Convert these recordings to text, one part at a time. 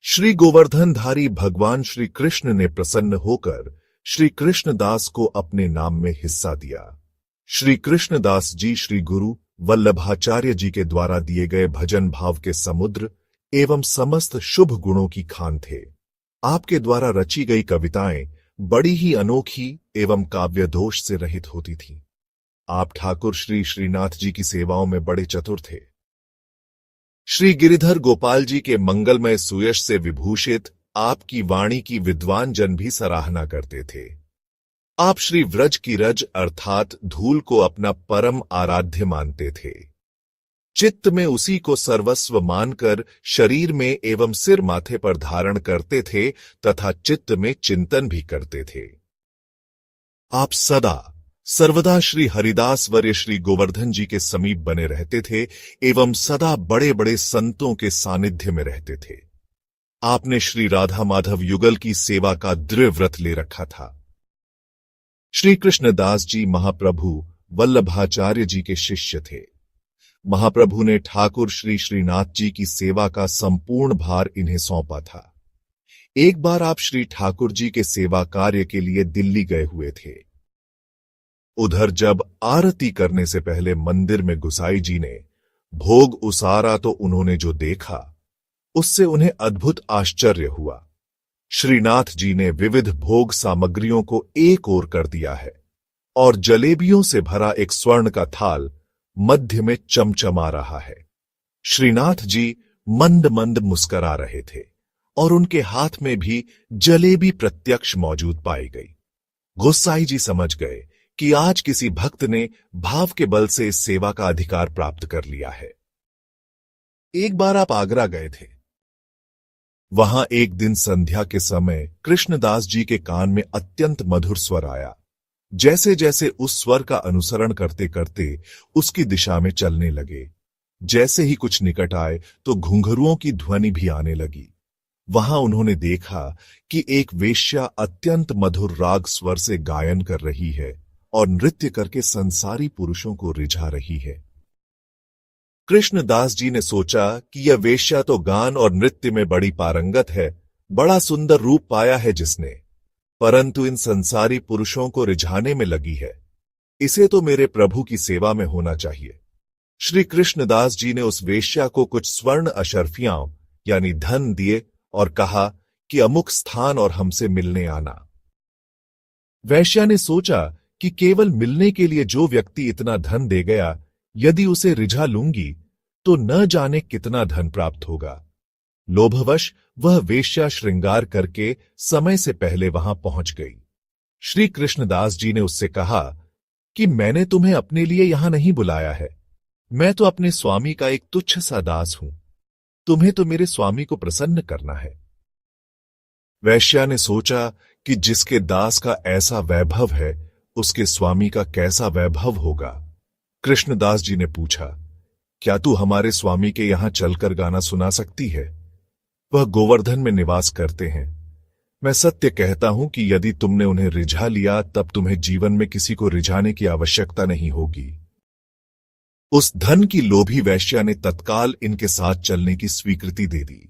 श्री गोवर्धनधारी भगवान श्री कृष्ण ने प्रसन्न होकर श्री कृष्णदास को अपने नाम में हिस्सा दिया। श्री कृष्णदास जी श्री गुरु वल्लभाचार्य जी के द्वारा दिए गए भजन भाव के समुद्र एवं समस्त शुभ गुणों की खान थे। आपके द्वारा रची गई कविताएं बड़ी ही अनोखी एवं काव्य दोष से रहित होती थीं। आप ठाकुर श्री श्रीनाथ जी की सेवाओं में बड़े चतुर थे। श्री गिरिधर गोपाल जी के मंगलमय सुयश से विभूषित आपकी वाणी की विद्वान जन भी सराहना करते थे। आप श्री व्रज की रज अर्थात धूल को अपना परम आराध्य मानते थे। चित्त में उसी को सर्वस्व मानकर शरीर में एवं सिर माथे पर धारण करते थे तथा चित्त में चिंतन भी करते थे। आप सदा सर्वदा श्री हरिदास वर्य श्री गोवर्धन जी के समीप बने रहते थे एवं सदा बड़े बड़े संतों के सानिध्य में रहते थे। आपने श्री राधा माधव युगल की सेवा का दृढ़ व्रत ले रखा था। श्री कृष्णदास जी महाप्रभु वल्लभाचार्य जी के शिष्य थे। महाप्रभु ने ठाकुर श्री श्रीनाथ जी की सेवा का संपूर्ण भार इन्हें सौंपा था। एक बार आप श्री ठाकुर जी के सेवा कार्य के लिए दिल्ली गए हुए थे। उधर जब आरती करने से पहले मंदिर में गुसाई जी ने भोग उसारा तो उन्होंने जो देखा उससे उन्हें अद्भुत आश्चर्य हुआ। श्रीनाथ जी ने विविध भोग सामग्रियों को एक ओर कर दिया है और जलेबियों से भरा एक स्वर्ण का थाल मध्य में चमचमा रहा है। श्रीनाथ जी मंद मंद मुस्करा रहे थे और उनके हाथ में भी जलेबी प्रत्यक्ष मौजूद पाई गई। गोसाई जी समझ गए कि आज किसी भक्त ने भाव के बल से इस सेवा का अधिकार प्राप्त कर लिया है। एक बार आप आगरा गए थे। वहां एक दिन संध्या के समय कृष्णदास जी के कान में अत्यंत मधुर स्वर आया। जैसे जैसे उस स्वर का अनुसरण करते करते उसकी दिशा में चलने लगे। जैसे ही कुछ निकट आए तो घुंघरुओं की ध्वनि भी आने लगी। वहां उन्होंने देखा कि एक वेश्या अत्यंत मधुर राग स्वर से गायन कर रही है और नृत्य करके संसारी पुरुषों को रिझा रही है। कृष्णदास जी ने सोचा कि यह वेश्या तो गान और नृत्य में बड़ी पारंगत है, बड़ा सुंदर रूप पाया है जिसने, परंतु इन संसारी पुरुषों को रिझाने में लगी है। इसे तो मेरे प्रभु की सेवा में होना चाहिए। श्री कृष्णदास जी ने उस वेश्या को कुछ स्वर्ण अशर्फियां यानी धन दिए और कहा कि अमुक स्थान और हमसे मिलने आना। वेश्या ने सोचा कि केवल मिलने के लिए जो व्यक्ति इतना धन दे गया, यदि उसे रिझा लूंगी तो न जाने कितना धन प्राप्त होगा। लोभवश वह वेश्या श्रृंगार करके समय से पहले वहां पहुंच गई। श्री कृष्णदास जी ने उससे कहा कि मैंने तुम्हें अपने लिए यहां नहीं बुलाया है, मैं तो अपने स्वामी का एक तुच्छ सा दास हूं, तुम्हें तो मेरे स्वामी को प्रसन्न करना है। वेश्या ने सोचा कि जिसके दास का ऐसा वैभव है उसके स्वामी का कैसा वैभव होगा। कृष्णदास जी ने पूछा, क्या तू हमारे स्वामी के यहां चलकर गाना सुना सकती है? वह गोवर्धन में निवास करते हैं। मैं सत्य कहता हूं कि यदि तुमने उन्हें रिझा लिया तब तुम्हें जीवन में किसी को रिझाने की आवश्यकता नहीं होगी। उस धन की लोभी वेश्या ने तत्काल इनके साथ चलने की स्वीकृति दे दी।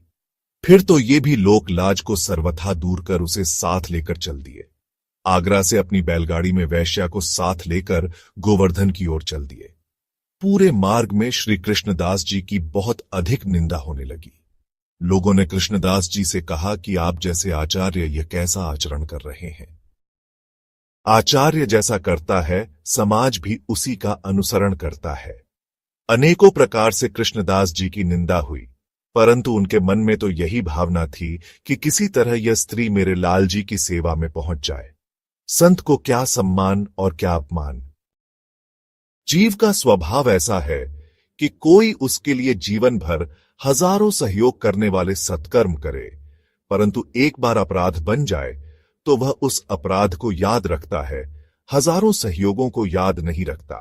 फिर तो ये भी लोक लाज को सर्वथा दूर कर उसे साथ लेकर चल दिए। आगरा से अपनी बैलगाड़ी में वेश्या को साथ लेकर गोवर्धन की ओर चल दिए। पूरे मार्ग में श्री कृष्णदास जी की बहुत अधिक निंदा होने लगी। लोगों ने कृष्णदास जी से कहा कि आप जैसे आचार्य यह कैसा आचरण कर रहे हैं। आचार्य जैसा करता है समाज भी उसी का अनुसरण करता है। अनेकों प्रकार से कृष्णदास जी की निंदा हुई, परंतु उनके मन में तो यही भावना थी कि किसी तरह यह स्त्री मेरे लाल जी की सेवा में पहुंच जाए। संत को क्या सम्मान और क्या अपमान। जीव का स्वभाव ऐसा है कि कोई उसके लिए जीवन भर हजारों सहयोग करने वाले सत्कर्म करे, परंतु एक बार अपराध बन जाए तो वह उस अपराध को याद रखता है, हजारों सहयोगों को याद नहीं रखता।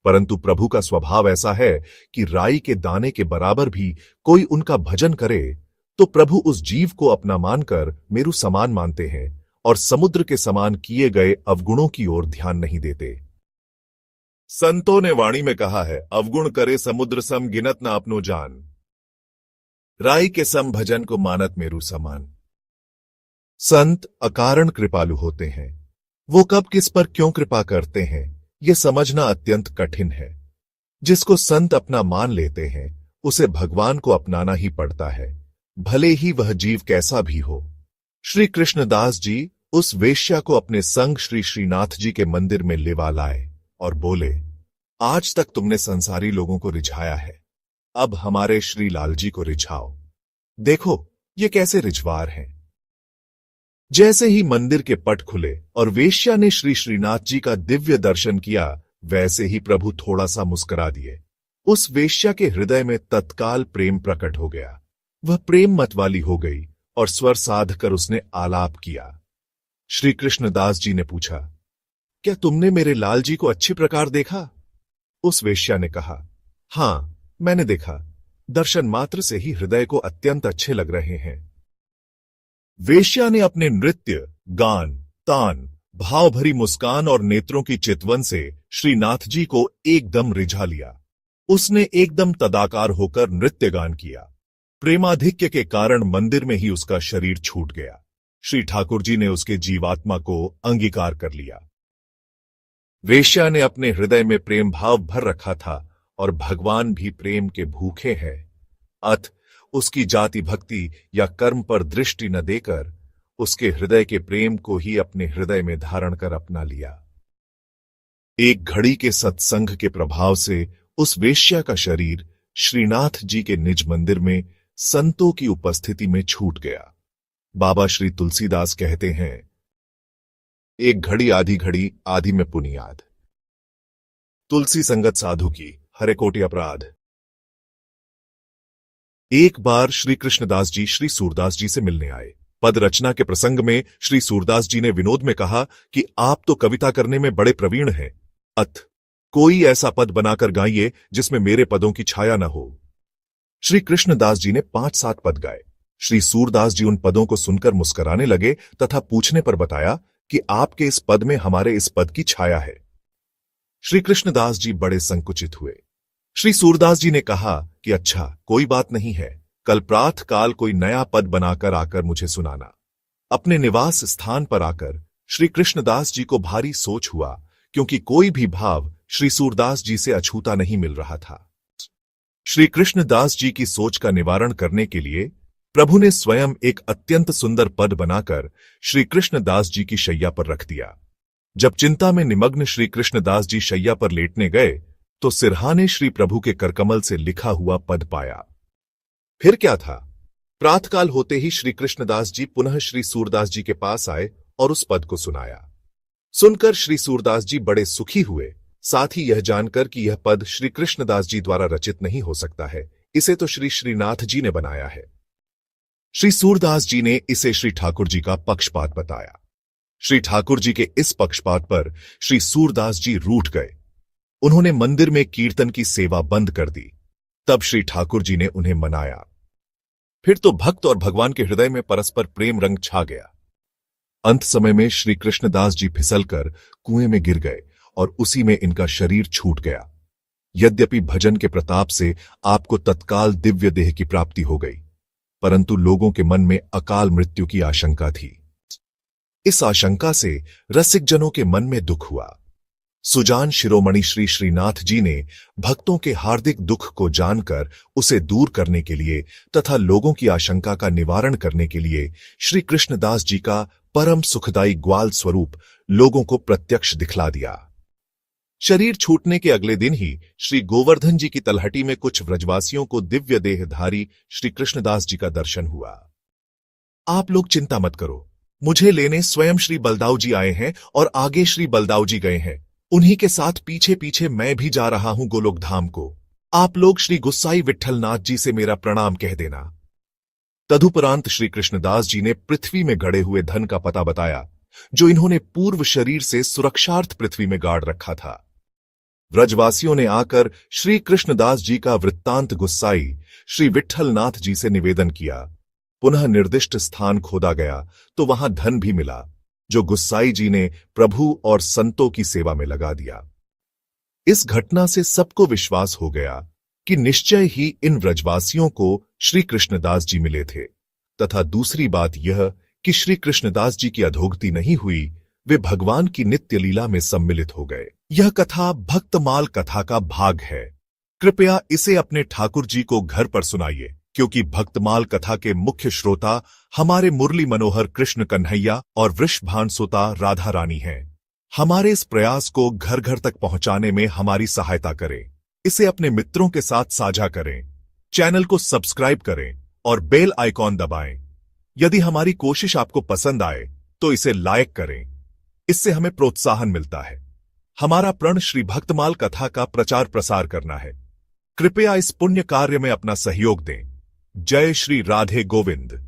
परंतु प्रभु का स्वभाव ऐसा है कि राई के दाने के बराबर भी कोई उनका भजन करे तो प्रभु उस जीव को अपना मानकर मेरु समान मानते हैं और समुद्र के समान किए गए अवगुणों की ओर ध्यान नहीं देते। संतों ने वाणी में कहा है, अवगुण करे समुद्र सम गिनत न अपनो जान। राई के सम भजन को मानत मेरु समान। संत अकारण कृपालु होते हैं। वो कब किस पर क्यों कृपा करते हैं, यह समझना अत्यंत कठिन है। जिसको संत अपना मान लेते हैं, उसे भगवान को अपनाना ही पड़ता है, भले ही वह जीव कैसा भी हो। श्री कृष्णदास जी उस वेश्या को अपने संग श्री श्रीनाथ जी के मंदिर में लेवा लाए और बोले, आज तक तुमने संसारी लोगों को रिझाया है, अब हमारे श्री लाल जी को रिझाओ। देखो ये कैसे रिझवार हैं। जैसे ही मंदिर के पट खुले और वेश्या ने श्री श्रीनाथ जी का दिव्य दर्शन किया, वैसे ही प्रभु थोड़ा सा मुस्कुरा दिए। उस वेश्या के हृदय में तत्काल प्रेम प्रकट हो गया। वह प्रेम मतवाली हो गई और स्वर साध कर उसने आलाप किया। श्री कृष्णदास जी ने पूछा, क्या तुमने मेरे लाल जी को अच्छी प्रकार देखा? उस वेश्या ने कहा, हां, मैंने देखा। दर्शन मात्र से ही हृदय को अत्यंत अच्छे लग रहे हैं। वेश्या ने अपने नृत्य, गान, तान, भाव भरी मुस्कान और नेत्रों की चितवन से श्रीनाथ जी को एकदम रिझा लिया। उसने एकदम तदाकार होकर नृत्य गान किया। प्रेमाधिक्य के कारण मंदिर में ही उसका शरीर छूट गया। श्री ठाकुर जी ने उसके जीवात्मा को अंगीकार कर लिया। वेश्या ने अपने हृदय में प्रेम भाव भर रखा था और भगवान भी प्रेम के भूखे हैं। अत उसकी जाति भक्ति या कर्म पर दृष्टि न देकर उसके हृदय के प्रेम को ही अपने हृदय में धारण कर अपना लिया। एक घड़ी के सत्संग के प्रभाव से उस वेश्या का शरीर श्रीनाथ जी के निज मंदिर में संतों की उपस्थिति में छूट गया। बाबा श्री तुलसीदास कहते हैं, एक घड़ी आधी में पुनियाद। तुलसी संगत साधु की हरे कोटि अपराध। एक बार श्री कृष्णदास जी श्री सूरदास जी से मिलने आए। पद रचना के प्रसंग में श्री सूरदास जी ने विनोद में कहा कि आप तो कविता करने में बड़े प्रवीण हैं, अत कोई ऐसा पद बनाकर गाइए जिसमें मेरे पदों की छाया न हो। श्री कृष्णदास जी ने 5-7 पद गाए। श्री सूरदास जी उन पदों को सुनकर मुस्कुराने लगे तथा पूछने पर बताया कि आपके इस पद में हमारे इस पद की छाया है। श्री कृष्णदास जी बड़े संकुचित हुए। श्री सूरदास जी ने कहा कि अच्छा, कोई बात नहीं है, कल प्रातः काल कोई नया पद बनाकर आकर मुझे सुनाना। अपने निवास स्थान पर आकर श्री कृष्णदास जी को भारी सोच हुआ, क्योंकि कोई भी भाव श्री सूरदास जी से अछूता नहीं मिल रहा था। श्री कृष्णदास जी की सोच का निवारण करने के लिए प्रभु ने स्वयं एक अत्यंत सुंदर पद बनाकर श्री कृष्णदास जी की शैया पर रख दिया। जब चिंता में निमग्न श्री कृष्णदास जी शैया पर लेटने गए तो सिरहाने श्री प्रभु के करकमल से लिखा हुआ पद पाया। फिर क्या था, प्रातःकाल होते ही श्री कृष्णदास जी पुनः श्री सूरदास जी के पास आए और उस पद को सुनाया। सुनकर श्री सूरदास जी बड़े सुखी हुए, साथ ही यह जानकर कि यह पद श्री कृष्णदास जी द्वारा रचित नहीं हो सकता है, इसे तो श्री श्रीनाथ जी ने बनाया है। श्री सूरदास जी ने इसे श्री ठाकुर जी का पक्षपात बताया। श्री ठाकुर जी के इस पक्षपात पर श्री सूरदास जी रूठ गए। उन्होंने मंदिर में कीर्तन की सेवा बंद कर दी। तब श्री ठाकुर जी ने उन्हें मनाया। फिर तो भक्त और भगवान के हृदय में परस्पर प्रेम रंग छा गया। अंत समय में श्री कृष्णदास जी फिसलकर कुएं में गिर गए और उसी में इनका शरीर छूट गया। यद्यपि भजन के प्रताप से आपको तत्काल दिव्य देह की प्राप्ति हो गई, परंतु लोगों के मन में अकाल मृत्यु की आशंका थी। इस आशंका से रसिक जनों के मन में दुख हुआ। सुजान शिरोमणि श्री श्रीनाथ जी ने भक्तों के हार्दिक दुख को जानकर उसे दूर करने के लिए तथा लोगों की आशंका का निवारण करने के लिए श्री कृष्णदास जी का परम सुखदायी ग्वाल स्वरूप लोगों को प्रत्यक्ष दिखला दिया। शरीर छूटने के अगले दिन ही श्री गोवर्धन जी की तलहटी में कुछ व्रजवासियों को दिव्य देहधारी श्री कृष्णदास जी का दर्शन हुआ। आप लोग चिंता मत करो, मुझे लेने स्वयं श्री बलदाऊ जी आए हैं और आगे श्री बलदाऊ जी गए हैं। उन्हीं के साथ पीछे पीछे मैं भी जा रहा हूं गोलोक धाम को। आप लोग श्री गुस्साई विट्ठलनाथ जी से मेरा प्रणाम कह देना। तदुपरांत श्री कृष्णदास जी ने पृथ्वी में गड़े हुए धन का पता बताया, जो इन्होंने पूर्व शरीर से सुरक्षार्थ पृथ्वी में गाड़ रखा था। व्रजवासियों ने आकर श्री कृष्णदास जी का वृत्तांत गुस्साई श्री विट्ठलनाथ जी से निवेदन किया। पुनः निर्दिष्ट स्थान खोदा गया तो वहां धन भी मिला, जो गुस्साई जी ने प्रभु और संतों की सेवा में लगा दिया। इस घटना से सबको विश्वास हो गया कि निश्चय ही इन व्रजवासियों को श्री कृष्णदास जी मिले थे, तथा दूसरी बात यह कि श्री कृष्णदास जी की अधोगति नहीं हुई, वे भगवान की नित्य लीला में सम्मिलित हो गए। यह कथा भक्तमाल कथा का भाग है। कृपया इसे अपने ठाकुर जी को घर पर सुनाइए, क्योंकि भक्तमाल कथा के मुख्य श्रोता हमारे मुरली मनोहर कृष्ण कन्हैया और वृषभान सुता राधा रानी हैं। हमारे इस प्रयास को घर घर तक पहुंचाने में हमारी सहायता करें। इसे अपने मित्रों के साथ साझा करें, चैनल को सब्सक्राइब करें और बेल आइकॉन दबाएं। यदि हमारी कोशिश आपको पसंद आए तो इसे लाइक करें, इससे हमें प्रोत्साहन मिलता है। हमारा प्रण श्री भक्तमाल कथा का प्रचार प्रसार करना है। कृपया इस पुण्य कार्य में अपना सहयोग दें। जय श्री राधे गोविंद।